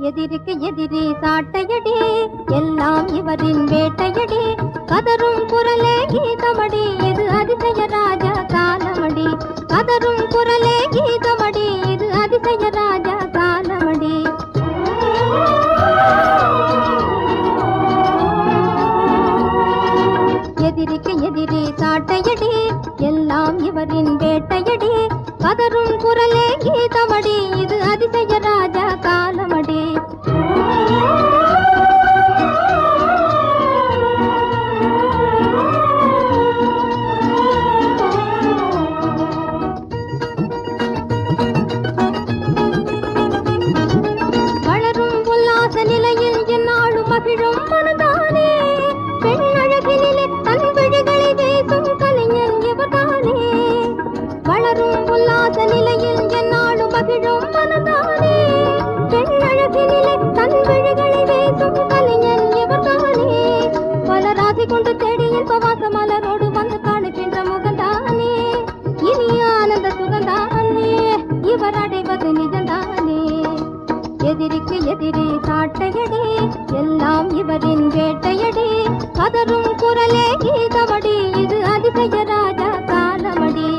எதிரிக்கு எதிரி சாட்டையடி, எல்லாம் இவரின் வேட்டையடி. கதரும் குரலே கீதமடி, இது அதிசய ராஜா காலமடி. கதரும் குரலே கீதமடி, இது அதிசய ராஜா காலமடி. எதிரிக்கு எதிரி சாட்டையடி, எல்லாம் இவரின் வேட்டையடி. கதரும் குரலே கீதமடி, இது அதிசய ராஜா காலமடி. வளரும் உல்லாச நிலையில் என்னாலும் மகிழும் மனதானே. பெண்ணழகினிலே தன் விழிகளை வீசும் கலைஞன் இவர்தானே. வளரும் உல்லாச நிலையில் என்னாலும் மகிழும் மனதானே. பெண்ணழகினிலே தன் விழிகளை வீசும் கலைஞன் இவர்தானே. பல ராசி கொண்டு தேடி இன்பவாச மலரோடு வந்து காணுகின்ற முகந்தானே. இனி ஆனந்த சுகந்தானே, இவர் அடைவது நிஜந்தானே. எதிரிக்கு எதிரி சாட்டையடி, எல்லாம் இவரின் வேட்டையடி. கதரும் குரலே கீதமடி, இது அதிசய ராஜா காலமடி.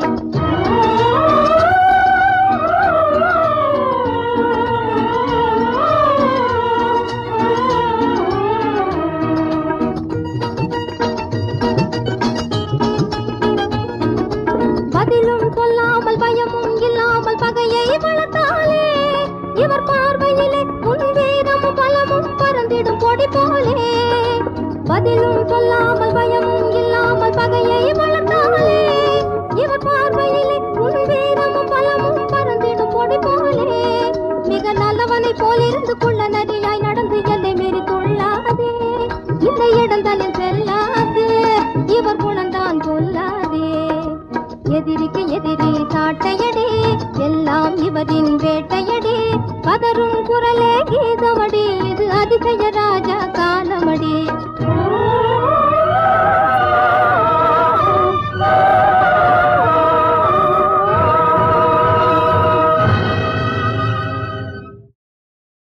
பதிலும் சொல்லாமல் பயமும் இல்லாமல் பகையை வளர்த்தாலே. இவர் பார்வையிலே உன் வீரமும் பலமும் பறந்திடும் கொடி போலே. பதிலும் சொல்லாமல் பயமும் இல்லாமல் பகையை வளர்த்தாலே. இவர் பார்வையிலே உன் வீரமும் பலமும் பறந்திடும் கொடி போலே. மிக நல்லவனை போலிருந்து குள்ள நதியாய் நடந்து எல்லை மீறி கொள்ளாதே. இந்த இடந்தலில் செல்லாது, இவர் குணந்தான் கொல்லாதே. எதிரிக்கு எதிரி சாட்டையடி, எல்லாம் இவரின் வேட்டையடி. கதரும் குரலே கீதமடி, இது அதிசய ராஜா கால